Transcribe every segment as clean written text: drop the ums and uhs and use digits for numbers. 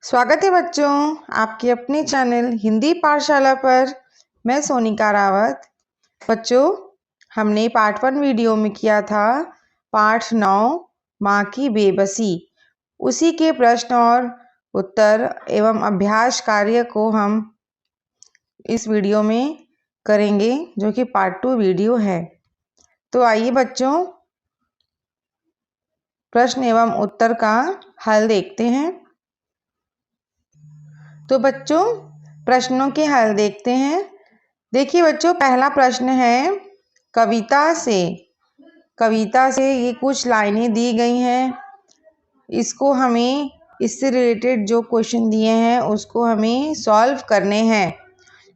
स्वागत है बच्चों आपके अपने चैनल हिंदी पाठशाला पर। मैं सोनिका रावत। बच्चों, हमने पार्ट 1 वीडियो में किया था पाठ 9 माँ की बेबसी। उसी के प्रश्न और उत्तर एवं अभ्यास कार्य को हम इस वीडियो में करेंगे, जो कि पार्ट 2 वीडियो है। तो आइए बच्चों, प्रश्न एवं उत्तर का हल देखते हैं। तो बच्चों, प्रश्नों के हल देखते हैं। देखिए बच्चों, पहला प्रश्न है कविता से। कविता से ये कुछ लाइनें दी गई हैं। इसको हमें इससे रिलेटेड जो क्वेश्चन दिए हैं उसको हमें सॉल्व करने हैं।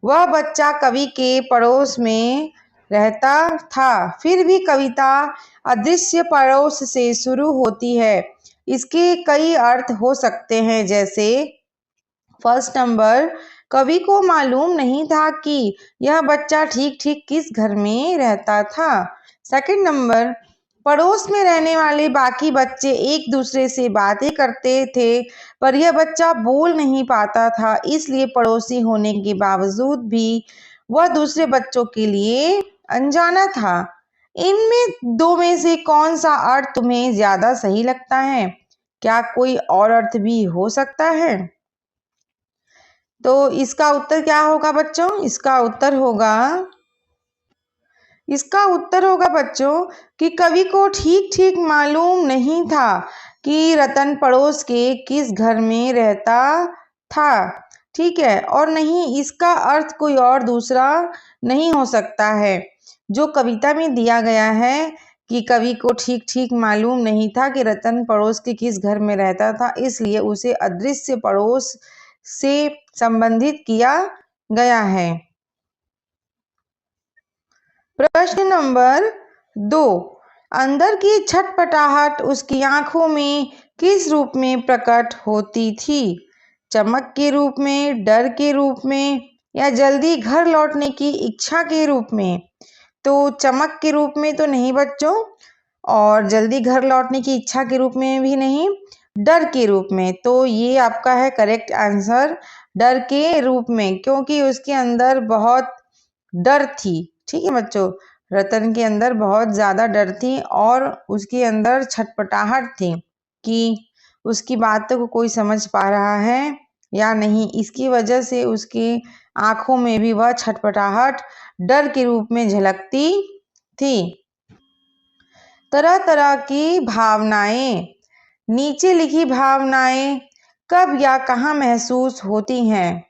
वह बच्चा कवि के पड़ोस में रहता था, फिर भी कविता अदृश्य पड़ोस से शुरू होती है। इसके कई अर्थ हो सकते हैं, जैसे फर्स्ट नंबर, कवि को मालूम नहीं था कि यह बच्चा ठीक ठीक किस घर में रहता था। सेकंड नंबर, पड़ोस में रहने वाले बाकी बच्चे एक दूसरे से बातें करते थे, पर यह बच्चा बोल नहीं पाता था, इसलिए पड़ोसी होने के बावजूद भी वह दूसरे बच्चों के लिए अनजाना था। इनमें दो में से कौन सा अर्थ तुम्हें ज्यादा सही लगता है? क्या कोई और अर्थ भी हो सकता है? तो इसका उत्तर क्या होगा बच्चों? इसका उत्तर होगा बच्चों कि कवि को ठीक ठीक मालूम नहीं था कि रतन पड़ोस के किस घर में रहता था। ठीक है, और नहीं, इसका अर्थ कोई और दूसरा नहीं हो सकता है। जो कविता में दिया गया है कि कवि को ठीक ठीक मालूम नहीं था कि रतन पड़ोस के किस घर में रहता था, इसलिए उसे अदृश्य पड़ोस से संबंधित किया गया है। प्रश्न नंबर 2, अंदर की छटपटाहट उसकी आंखों में किस रूप में प्रकट होती थी? चमक के रूप में, डर के रूप में, या जल्दी घर लौटने की इच्छा के रूप में? तो चमक के रूप में तो नहीं बच्चों, और जल्दी घर लौटने की इच्छा के रूप में भी नहीं, डर के रूप में। तो ये आपका है करेक्ट आंसर, डर के रूप में, क्योंकि उसके अंदर बहुत डर थी। ठीक है बच्चों, रतन के अंदर बहुत ज्यादा डर थी और उसके अंदर छटपटाहट थी कि उसकी बातों को कोई समझ पा रहा है या नहीं। इसकी वजह से उसके आंखों में भी वह छटपटाहट डर के रूप में झलकती थी। तरह तरह की भावनाएं। नीचे लिखी भावनाएं कब या कहाँ महसूस होती हैं?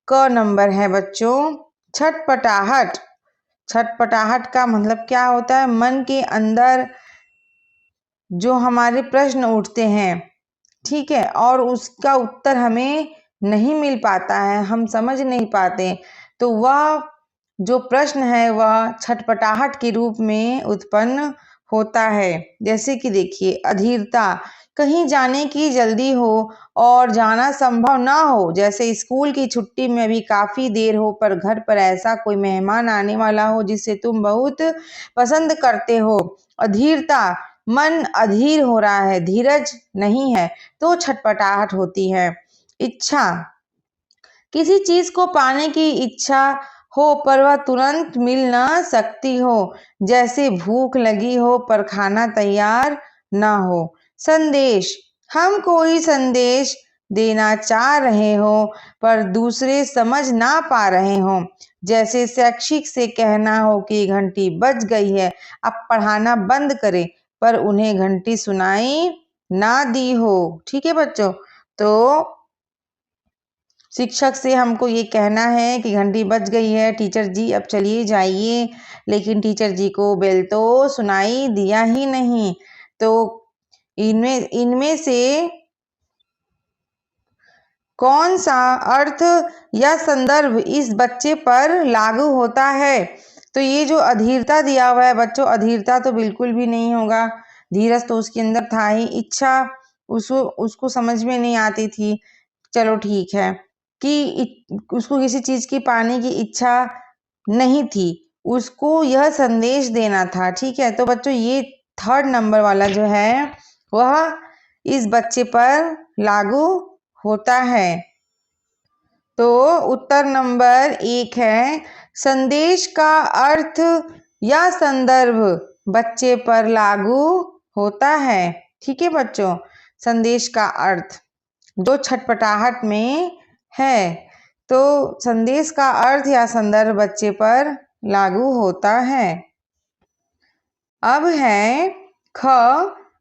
क नंबर है बच्चों छटपटाहट। छटपटाहट का मतलब क्या होता है? मन के अंदर जो हमारे प्रश्न उठते हैं, ठीक है, और उसका उत्तर हमें नहीं मिल पाता है, हम समझ नहीं पाते, तो वह जो प्रश्न है वह छटपटाहट के रूप में उत्पन्न होता है। जैसे कि देखिए, अधीरता, कहीं जाने की जल्दी हो और जाना संभव ना हो, जैसे स्कूल की छुट्टी में भी काफी देर हो पर घर पर ऐसा कोई मेहमान आने वाला हो जिसे तुम बहुत पसंद करते हो। अधीरता, मन अधीर हो रहा है, धीरज नहीं है, तो छटपटाहट होती है। इच्छा, किसी चीज को पाने की इच्छा हो पर वह तुरंत मिल ना सकती हो, जैसे भूख लगी हो पर खाना तैयार ना हो। संदेश, हम कोई संदेश देना चाह रहे हो पर दूसरे समझ ना पा रहे हो, जैसे शैक्षिक से कहना हो कि घंटी बज गई है, अब पढ़ाना बंद करें, पर उन्हें घंटी सुनाई ना दी हो। ठीक है बच्चों, तो शिक्षक से हमको ये कहना है कि घंटी बज गई है टीचर जी, अब चलिए जाइए, लेकिन टीचर जी को बेल तो सुनाई दिया ही नहीं। तो इनमें से कौन सा अर्थ या संदर्भ इस बच्चे पर लागू होता है? तो ये जो अधीरता दिया हुआ है बच्चों, अधीरता तो बिल्कुल भी नहीं होगा, धीरज तो उसके अंदर था ही। इच्छा, उसको समझ में नहीं आती थी, चलो ठीक है, कि उसको किसी चीज की पाने की इच्छा नहीं थी, उसको यह संदेश देना था। ठीक है, तो बच्चों ये थर्ड नंबर वाला जो है वह इस बच्चे पर लागू होता है। तो उत्तर नंबर 1 है, संदेश का अर्थ या संदर्भ बच्चे पर लागू होता है। ठीक है बच्चों, संदेश का अर्थ जो छटपटाहट में है, तो संदेश का अर्थ या संदर्भ बच्चे पर लागू होता है। अब है ख,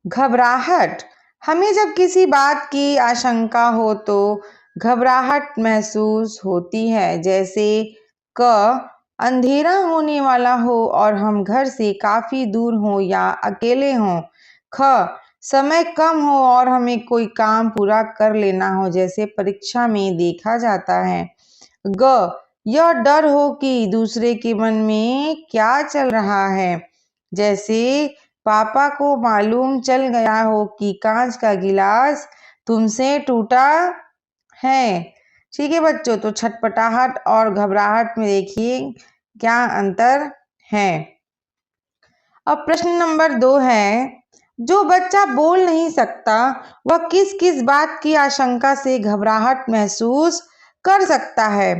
घबराहट। हमें जब किसी बात की आशंका हो तो घबराहट महसूस होती है। जैसे क, अंधेरा होने वाला हो और हम घर से काफी दूर हो या अकेले हों। ख, समय कम हो और हमें कोई काम पूरा कर लेना हो, जैसे परीक्षा में देखा जाता है। ग, यह डर हो कि दूसरे के मन में क्या चल रहा है, जैसे पापा को मालूम चल गया हो कि कांच का गिलास तुमसे टूटा है। ठीक है बच्चों, तो छटपटाहट और घबराहट में देखिए क्या अंतर है। अब प्रश्न नंबर 2 है, जो बच्चा बोल नहीं सकता वह किस किस बात की आशंका से घबराहट महसूस कर सकता है।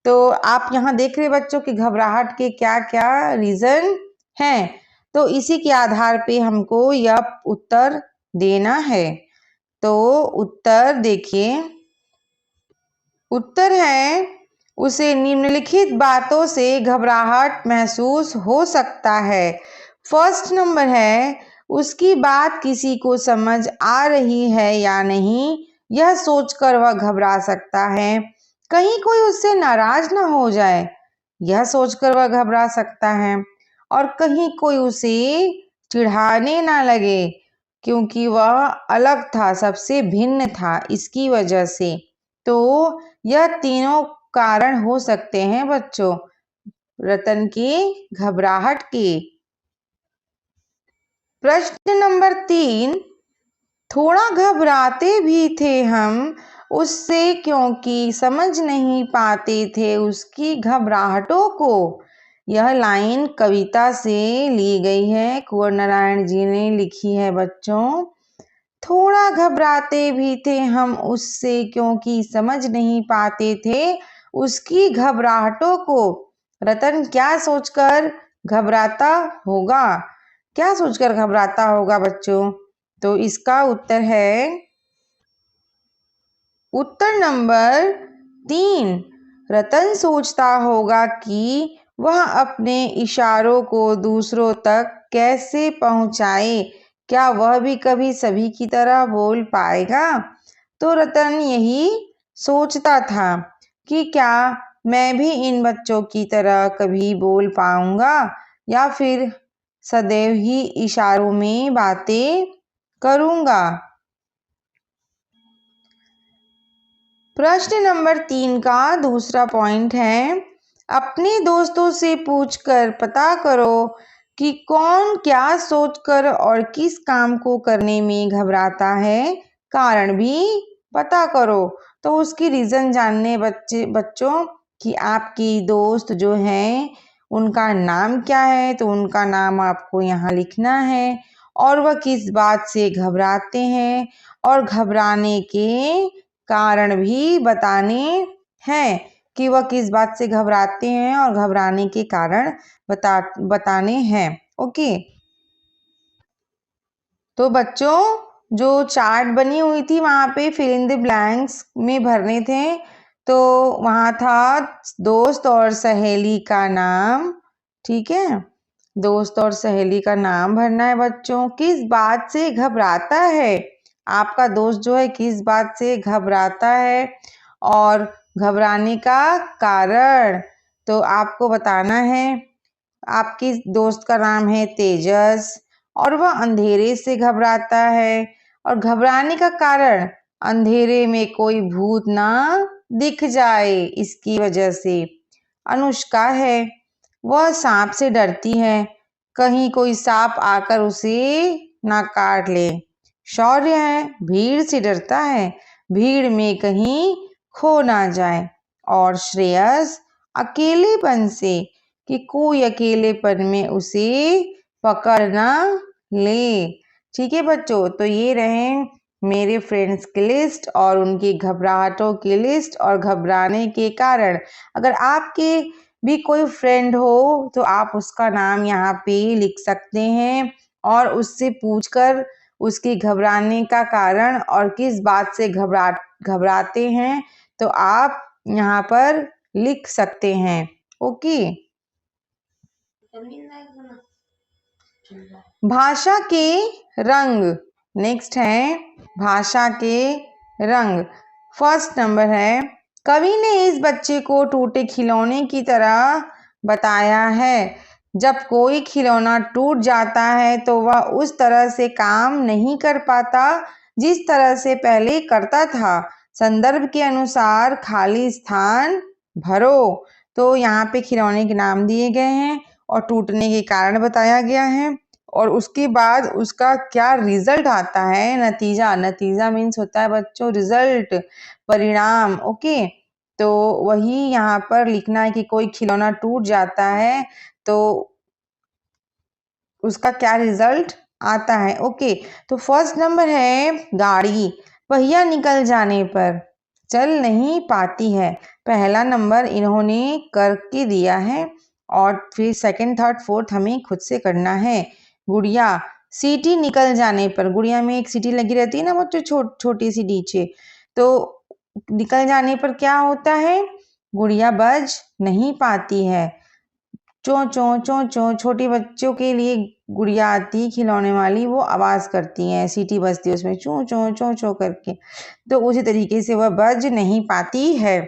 तो आप यहाँ देख रहे बच्चों कि घबराहट के क्या क्या रीजन हैं, तो इसी के आधार पे हमको यह उत्तर देना है। तो उत्तर देखिए, उत्तर है उसे निम्नलिखित बातों से घबराहट महसूस हो सकता है। फर्स्ट नंबर है, उसकी बात किसी को समझ आ रही है या नहीं, यह सोचकर वह घबरा सकता है। कहीं कोई उससे नाराज ना हो जाए, यह सोचकर वह घबरा सकता है। और कहीं कोई उसे चिढ़ाने ना लगे क्योंकि वह अलग था, सबसे भिन्न था, इसकी वजह से। तो यह तीनों कारण हो सकते हैं बच्चों रतन की घबराहट के। प्रश्न नंबर 3, थोड़ा घबराते भी थे हम उससे क्योंकि समझ नहीं पाते थे उसकी घबराहटों को। यह लाइन कविता से ली गई है, कुंवर नारायण जी ने लिखी है बच्चों। थोड़ा घबराते भी थे हम उससे क्योंकि समझ नहीं पाते थे उसकी घबराहटों को। रतन क्या सोचकर घबराता होगा, क्या सोचकर घबराता होगा बच्चों? तो इसका उत्तर है उत्तर नंबर 3, रतन सोचता होगा कि वह अपने इशारों को दूसरों तक कैसे पहुंचाए, क्या वह भी कभी सभी की तरह बोल पाएगा। तो रतन यही सोचता था कि क्या मैं भी इन बच्चों की तरह कभी बोल पाऊंगा या फिर सदैव ही इशारों में बातें करूंगा। प्रश्न नंबर 3 का दूसरा पॉइंट है, अपने दोस्तों से पूछकर पता करो कि कौन क्या सोचकर और किस काम को करने में घबराता है, कारण भी पता करो। तो उसकी रीज़न जानने बच्चों कि आपकी दोस्त जो हैं उनका नाम क्या है, तो उनका नाम आपको यहाँ लिखना है और वह किस बात से घबराते हैं और घबराने के कारण भी बताने हैं कि वह किस बात से घबराते हैं और घबराने के कारण बताने हैं। ओके, तो बच्चों जो चार्ट बनी हुई थी वहाँ पे फिल इन द ब्लैंक्स में भरने थे। तो वहाँ था दोस्त और सहेली का नाम, ठीक है, दोस्त और सहेली का नाम भरना है बच्चों। किस बात से घबराता है, आपका दोस्त जो है किस बात से घबराता है और घबराने का कारण तो आपको बताना है। आपकी दोस्त का नाम है तेजस और वह अंधेरे से घबराता है और घबराने का कारण अंधेरे में कोई भूत ना दिख जाए इसकी वजह से। अनुष्का है, वह सांप से डरती है, कहीं कोई सांप आकर उसे ना काट ले। शौर्य है, भीड़ से डरता है, भीड़ में कहीं खो ना जाए। और श्रेयस अकेलेपन से कि कोई अकेलेपन में उसे पकड़ ना ले। ठीक है बच्चों, तो ये रहे मेरे फ्रेंड्स की लिस्ट और उनकी घबराहटों की लिस्ट और घबराने के कारण। अगर आपके भी कोई फ्रेंड हो तो आप उसका नाम यहाँ पे लिख सकते हैं और उससे पूछकर उसकी घबराने का कारण और किस बात से घबराते हैं तो आप यहाँ पर लिख सकते हैं। ओके। भाषा के रंग। नेक्स्ट है भाषा के रंग। फर्स्ट नंबर है, कवि ने इस बच्चे को टूटे खिलौने की तरह बताया है। जब कोई खिलौना टूट जाता है तो वह उस तरह से काम नहीं कर पाता जिस तरह से पहले करता था। संदर्भ के अनुसार खाली स्थान भरो। तो यहाँ पे खिलौने के नाम दिए गए हैं और टूटने के कारण बताया गया है और उसके बाद उसका क्या रिजल्ट आता है, नतीजा। नतीजा मीन्स होता है बच्चों रिजल्ट, परिणाम। ओके, तो वही यहाँ पर लिखना है कि कोई खिलौना टूट जाता है तो उसका क्या रिजल्ट आता है। ओके, तो फर्स्ट नंबर है गाड़ी पहिया निकल जाने पर चल नहीं पाती है। पहला नंबर इन्होंने करके दिया है और फिर सेकंड थर्ड फोर्थ हमें खुद से करना है। गुड़िया सीटी निकल जाने पर, गुड़िया में एक सीटी लगी रहती है ना बच्चों, छोटी सी नीचे, तो निकल जाने पर क्या होता है, गुड़िया बज नहीं पाती है। चो चो चो चो, छोटे बच्चों के लिए गुड़िया आती है खिलौने वाली, वो आवाज करती है, सीटी बजती है उसमें चो चो चो चो करके, तो उसी तरीके से वह बज नहीं पाती है।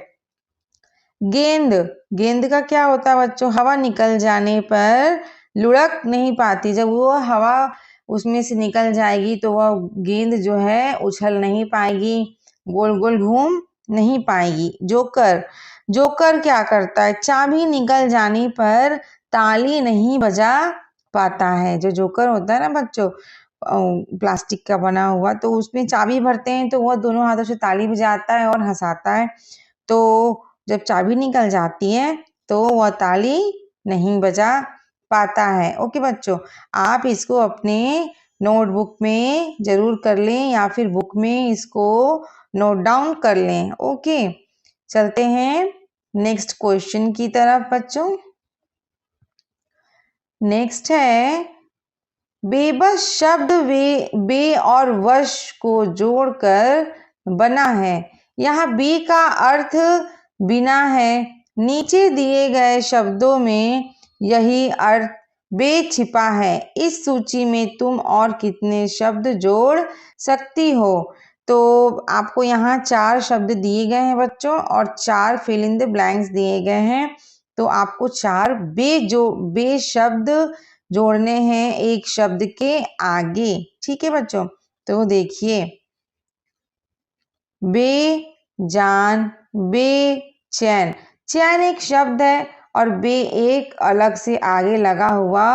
गेंद, गेंद का क्या होता है बच्चों, हवा निकल जाने पर लुढ़क नहीं पाती। जब वो हवा उसमें से निकल जाएगी तो वह गेंद जो है उछल नहीं पाएगी, गोल गोल घूम नहीं पाएगी। जोकर, जोकर क्या करता है, चाबी निकल जाने पर ताली नहीं बजा पाता है। जो जोकर होता है ना बच्चों, प्लास्टिक का बना हुआ, तो उसमें चाबी भरते हैं तो वह दोनों हाथों से ताली बजाता है और हंसाता है। तो जब चाबी निकल जाती है तो वह ताली नहीं बजा पाता है। ओके बच्चों, आप इसको अपने नोटबुक में जरूर कर लें या फिर बुक में इसको नोट डाउन कर लें। ओके, चलते हैं नेक्स्ट क्वेश्चन की तरफ बच्चों। नेक्स्ट है बेबस शब्द बे और वश को जोड़कर बना है। यहाँ बे का अर्थ बिना है। नीचे दिए गए शब्दों में यही अर्थ बे छिपा है। इस सूची में तुम और कितने शब्द जोड़ सकती हो। तो आपको यहाँ 4 शब्द दिए गए हैं बच्चों और 4 फिल इन द ब्लैंक्स दिए गए हैं। तो आपको 4 बे शब्द जोड़ने हैं एक शब्द के आगे। ठीक है बच्चों, तो देखिए बेजान, बेचैन, चैन एक शब्द है और बे एक अलग से आगे लगा हुआ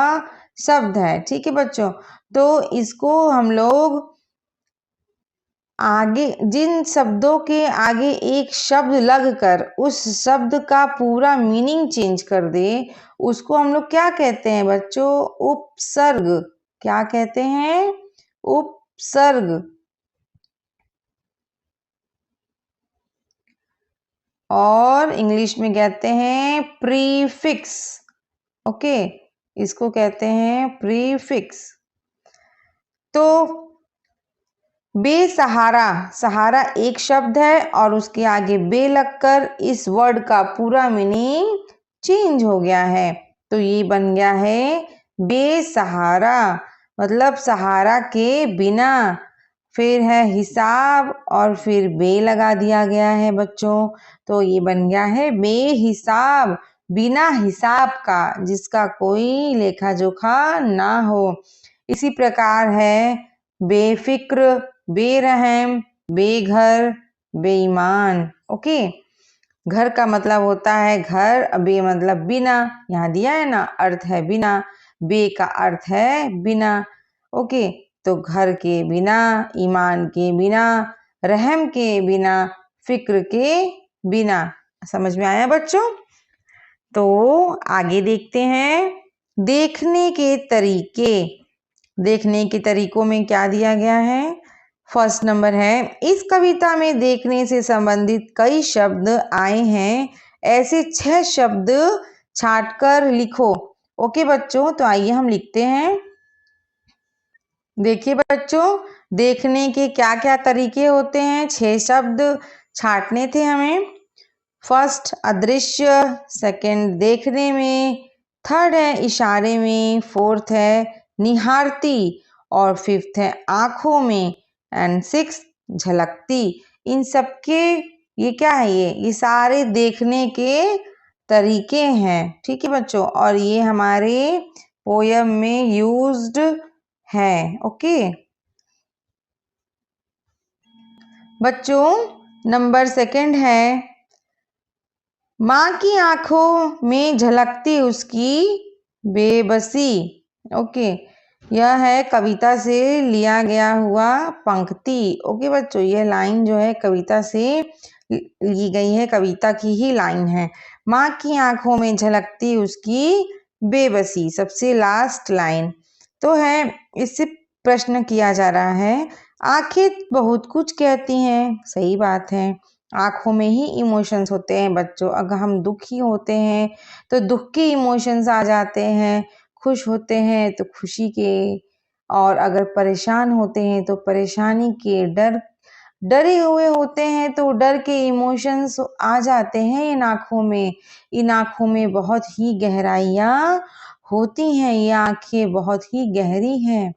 शब्द है। ठीक है बच्चों, तो इसको हम लोग आगे जिन शब्दों के आगे एक शब्द लगकर उस शब्द का पूरा मीनिंग चेंज कर दे उसको हम लोग क्या कहते हैं बच्चों, उपसर्ग। क्या कहते हैं, उपसर्ग। और इंग्लिश में कहते हैं प्रीफिक्स। ओके, इसको कहते हैं प्रीफिक्स। तो बेसहारा, सहारा एक शब्द है और उसके आगे बे लगकर इस वर्ड का पूरा मीनिंग चेंज हो गया है। तो ये बन गया है बेसहारा, मतलब सहारा के बिना। फिर है हिसाब और फिर बे लगा दिया गया है बच्चों, तो ये बन गया है बेहिसाब, बिना हिसाब का, जिसका कोई लेखा जोखा ना हो। इसी प्रकार है बेफिक्र, बेरहम, बेघर, बेईमान। ओके, घर का मतलब होता है घर, बे मतलब बिना, यहाँ दिया है ना, अर्थ है बिना, बे का अर्थ है बिना। ओके, तो घर के बिना, ईमान के बिना, रहम के बिना, फिक्र के बिना। समझ में आया बच्चों? तो आगे देखते हैं देखने के तरीके। देखने के तरीकों में क्या दिया गया है, फर्स्ट नंबर है, इस कविता में देखने से संबंधित कई शब्द आए हैं, ऐसे 6 शब्द छांटकर लिखो। ओके बच्चों, तो आइए हम लिखते हैं। देखिए बच्चों, देखने के क्या क्या तरीके होते हैं। 6 शब्द छांटने थे हमें। फर्स्ट अदृश्य, सेकंड देखने में, थर्ड है इशारे में, फोर्थ है निहारती, और फिफ्थ है आंखों में, एंड सिक्स झलकती। इन सबके ये क्या है, ये सारे देखने के तरीके हैं। ठीक है बच्चों, और ये हमारे पोयम में यूज्ड है। ओके बच्चों, नंबर सेकंड है, माँ की आंखों में झलकती उसकी बेबसी। ओके, यह है कविता से लिया गया हुआ पंक्ति। ओके बच्चों, यह लाइन जो है कविता से ली गई है, कविता की ही लाइन है। माँ की आंखों में झलकती उसकी बेबसी, सबसे लास्ट लाइन तो है। इससे प्रश्न किया जा रहा है, आंखें बहुत कुछ कहती हैं। सही बात है, आंखों में ही इमोशंस होते हैं बच्चों। अगर हम दुखी होते हैं तो दुख के इमोशंस आ जाते हैं, खुश होते हैं तो खुशी के, और अगर परेशान होते हैं तो परेशानी के, डरे हुए होते हैं तो डर के इमोशंस आ जाते हैं इन आंखों में। इन आंखों में बहुत ही गहराइयां होती हैं, ये आंखें बहुत ही गहरी हैं।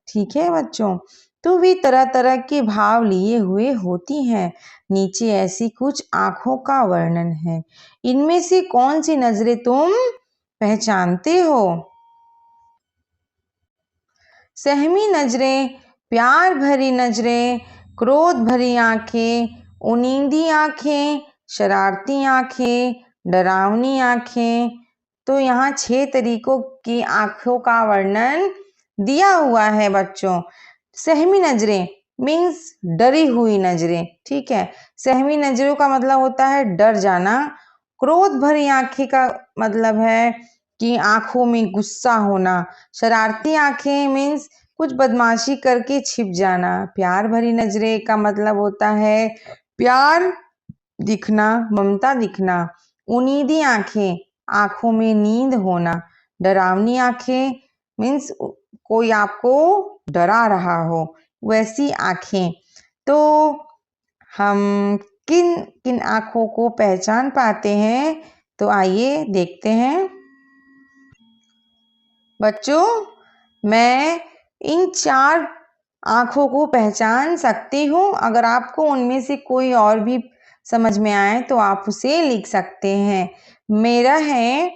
ठीक है बच्चों, तो वे तरह तरह के भाव लिए हुए होती हैं। नीचे ऐसी कुछ आंखों का वर्णन है, इनमें से कौन सी नजरें तुम पहचानते हो? सहमी नजरें, प्यार भरी नजरें, क्रोध भरी आंखें, उनींदी आंखें, शरारती आंखें, डरावनी आंखें। तो यहाँ 6 तरीकों की आंखों का वर्णन दिया हुआ है बच्चों। सहमी नजरें मीन्स डरी हुई नजरें। ठीक है, सहमी नजरों का मतलब होता है डर जाना। क्रोध भरी आंखें का मतलब है कि आंखों में गुस्सा होना। शरारती आंखें मीन्स कुछ बदमाशी करके छिप जाना। प्यार भरी नजरें का मतलब होता है प्यार दिखना, ममता दिखना। उनीदी आंखें, आंखों में नींद होना। डरावनी आंखें मीन्स कोई आपको डरा रहा हो, वैसी आंखें। तो हम किन किन आंखों को पहचान पाते हैं, तो आइए देखते हैं बच्चों। मैं इन 4 आंखों को पहचान सकती हूँ। अगर आपको उनमें से कोई और भी समझ में आए तो आप उसे लिख सकते हैं। मेरा है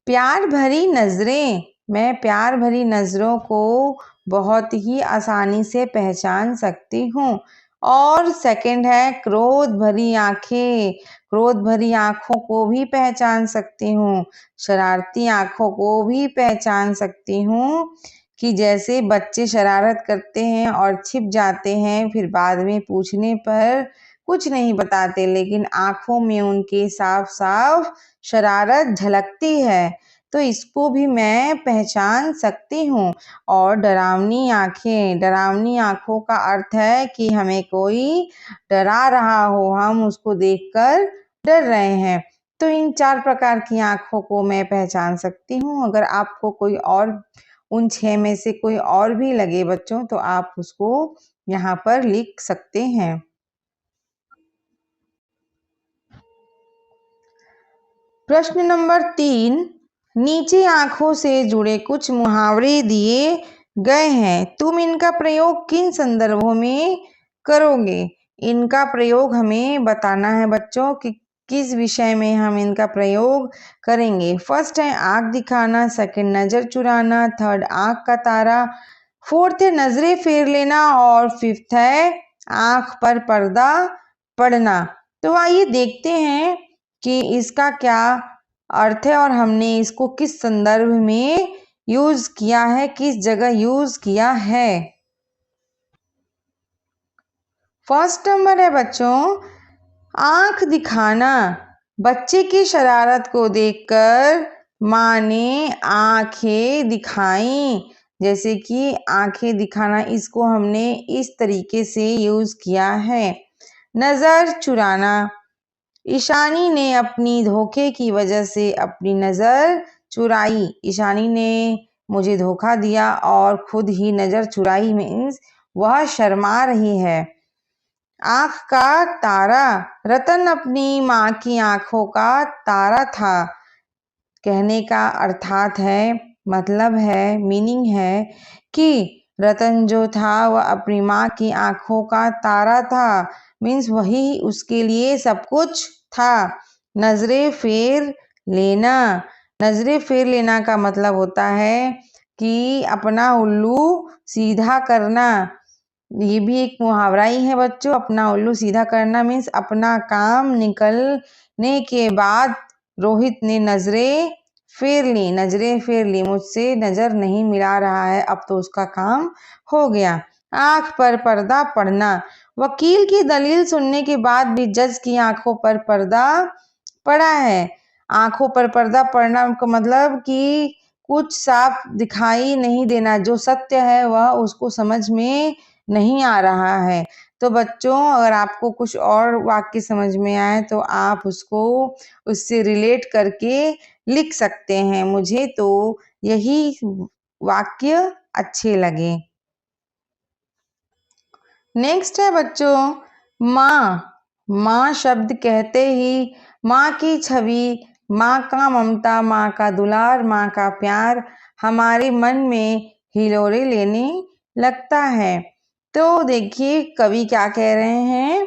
प्यार भरी नजरें। मैं प्यार भरी नजरों को बहुत ही आसानी से पहचान सकती हूँ। और सेकंड है क्रोध भरी आंखें। क्रोध भरी आंखों को भी पहचान सकती हूँ। शरारती आंखों को भी पहचान सकती हूँ, कि जैसे बच्चे शरारत करते हैं और छिप जाते हैं, फिर बाद में पूछने पर कुछ नहीं बताते, लेकिन आंखों में उनके साफ साफ शरारत झलकती है, तो इसको भी मैं पहचान सकती हूँ। और डरावनी आंखें, डरावनी आंखों का अर्थ है कि हमें कोई डरा रहा हो, हम उसको देखकर डर रहे हैं। तो इन 4 प्रकार की आंखों को मैं पहचान सकती हूँ। अगर आपको कोई और उन 6 में से कोई और भी लगे बच्चों, तो आप उसको यहाँ पर लिख सकते हैं। प्रश्न नंबर 3, नीचे आंखों से जुड़े कुछ मुहावरे दिए गए हैं, तुम इनका प्रयोग किन संदर्भों में करोगे? इनका प्रयोग हमें बताना है बच्चों कि किस विषय में हम इनका प्रयोग करेंगे। फर्स्ट है आंख दिखाना, सेकंड नजर चुराना, थर्ड आंख का तारा, फोर्थ है नजरें फेर लेना, और फिफ्थ है आंख पर पर्दा पड़ना। तो आइए देखते हैं कि इसका क्या अर्थ है और हमने इसको किस संदर्भ में यूज किया है, किस जगह यूज किया है। फर्स्ट नंबर है बच्चों आंख दिखाना। बच्चे की शरारत को देखकर माँ ने आंखें दिखाई। जैसे कि आंखें दिखाना, इसको हमने इस तरीके से यूज किया है। नजर चुराना, ईशानी ने अपनी धोखे की वजह से अपनी नजर चुराई। ईशानी ने मुझे धोखा दिया और खुद ही नजर चुराई मीन्स वह शर्मा रही है। आंख का तारा, रतन अपनी माँ की आंखों का तारा था। कहने का अर्थात है, मतलब है, मीनिंग है कि रतन जो था वह अपनी माँ की आंखों का तारा था, मीन्स वही उसके लिए सब कुछ था। नजरें फेर लेना, नजरें फेर लेना का मतलब होता है कि अपना उल्लू सीधा करना। ये भी एक मुहावरा ही है बच्चों। अपना उल्लू सीधा करना मीन्स अपना काम निकलने के बाद रोहित ने नजरें फेर ली, मुझसे नजर नहीं मिला रहा है, अब तो उसका काम हो गया। आंख पर पर्दा पड़ना, वकील की दलील सुनने के बाद भी जज की आंखों पर पर्दा पड़ा है। आंखों पर पर्दा पड़ना का मतलब कि कुछ साफ दिखाई नहीं देना, जो सत्य है वह उसको समझ में नहीं आ रहा है। तो बच्चों, अगर आपको कुछ और वाक्य समझ में आए तो आप उसको उससे रिलेट करके लिख सकते हैं। मुझे तो यही वाक्य अच्छे लगे। नेक्स्ट है बच्चों माँ। माँ शब्द कहते ही माँ की छवि, माँ का ममता, माँ का दुलार, माँ का प्यार हमारे मन में हिलोरे लेने लगता है। तो देखिए कवि क्या कह रहे हैं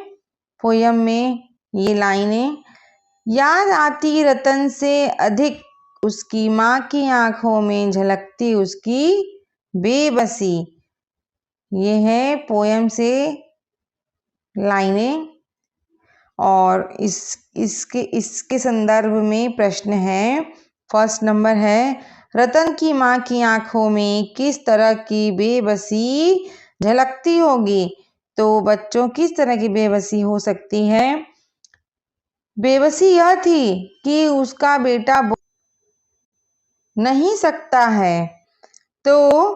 पोयम में, ये लाइनें। याद आती रतन से अधिक उसकी माँ की आंखों में झलकती उसकी बेबसी। ये है पोयम से लाइनें और इसके संदर्भ में प्रश्न है। फर्स्ट नंबर है, रतन की माँ की आंखों में किस तरह की बेबसी झलकती होगी। तो बच्चों किस तरह की बेबसी हो सकती है? बेबसी यह थी कि उसका बेटा नहीं सकता है। तो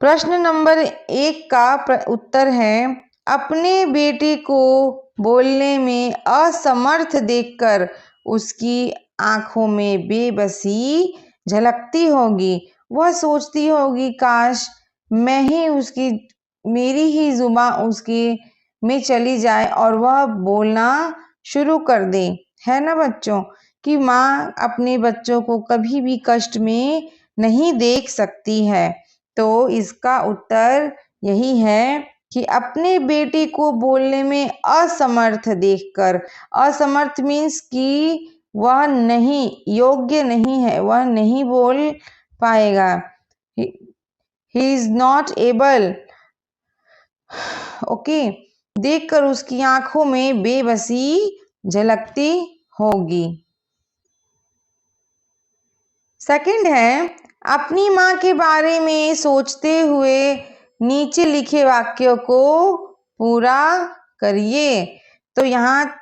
प्रश्न नंबर 1 का उत्तर है, अपने बेटे को बोलने में असमर्थ देखकर उसकी आंखों में बेबसी झलकती होगी। वह सोचती होगी काश मैं ही उसकी मेरी ही जुबान उसके में चली जाए और वह बोलना शुरू कर दे। है ना बच्चों, कि माँ अपने बच्चों को कभी भी कष्ट में नहीं देख सकती है। तो इसका उत्तर यही है कि अपने बेटे को बोलने में असमर्थ देखकर। असमर्थ मीन्स कि वह नहीं योग्य नहीं है, वह नहीं बोल पाएगा। He is not able, okay, देखकर उसकी आंखों में बेबसी झलकती होगी। सेकंड है, अपनी माँ के बारे में सोचते हुए नीचे लिखे वाक्यों को पूरा करिए। तो यहाँ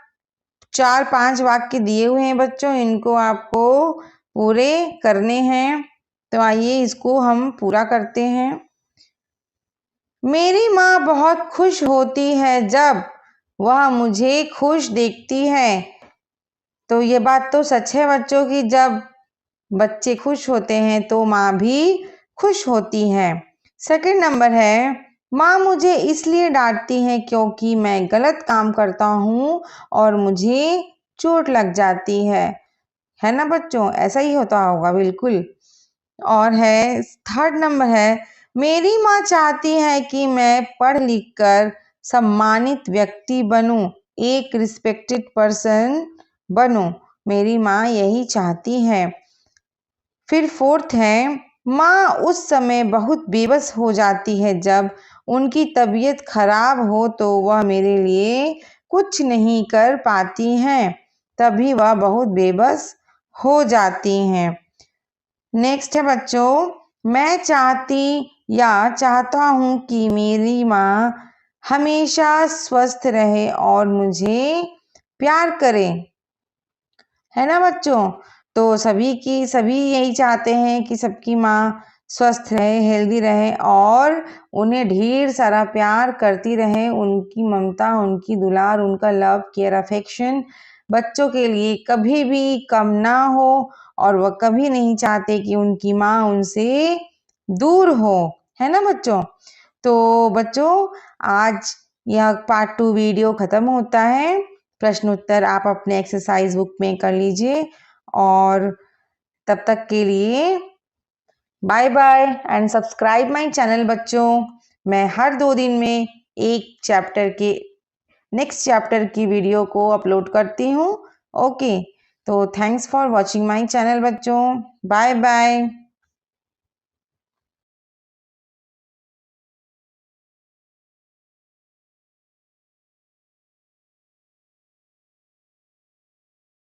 4-5 वाक्य दिए हुए हैं बच्चों, इनको आपको पूरे करने हैं। तो आइए इसको हम पूरा करते हैं। मेरी माँ बहुत खुश होती है जब वह मुझे खुश देखती है। तो ये बात तो सच है बच्चों की जब बच्चे खुश होते हैं तो माँ भी खुश होती है। सेकंड नंबर है, माँ मुझे इसलिए डांटती है क्योंकि मैं गलत काम करता हूँ और मुझे चोट लग जाती है ना बच्चों, ऐसा ही होता होगा बिल्कुल। और है थर्ड नंबर है, मेरी माँ चाहती है कि मैं पढ़ लिख कर सम्मानित व्यक्ति बनूं, एक रिस्पेक्टेड पर्सन बनूं। मेरी माँ यही चाहती है। फिर फोर्थ है, माँ उस समय बहुत बेबस हो जाती है जब उनकी तबीयत खराब हो तो वह मेरे लिए कुछ नहीं कर पाती हैं, तभी वह बहुत बेबस हो जाती हैं। नेक्स्ट है बच्चों, मैं चाहता हूँ कि मेरी माँ हमेशा स्वस्थ रहे और मुझे प्यार करे। है ना बच्चों, तो सभी यही चाहते हैं कि सबकी माँ स्वस्थ रहे, हेल्दी रहे और उन्हें ढेर सारा प्यार करती रहे। उनकी ममता, उनकी दुलार, उनका लव, केयर, अफेक्शन बच्चों के लिए कभी भी कम ना हो और वह कभी नहीं चाहते कि उनकी माँ उनसे दूर हो, है ना बच्चों। तो बच्चों आज यह पार्ट 2 वीडियो खत्म होता है। प्रश्न उत्तर आप अपने एक्सरसाइज बुक में कर लीजिए और तब तक के लिए bye bye and subscribe my channel बच्चों। मैं हर 2 दिन में नेक्स्ट चैप्टर की वीडियो को अपलोड करती हूँ। ओके, तो thanks for watching my channel बच्चों। Bye bye.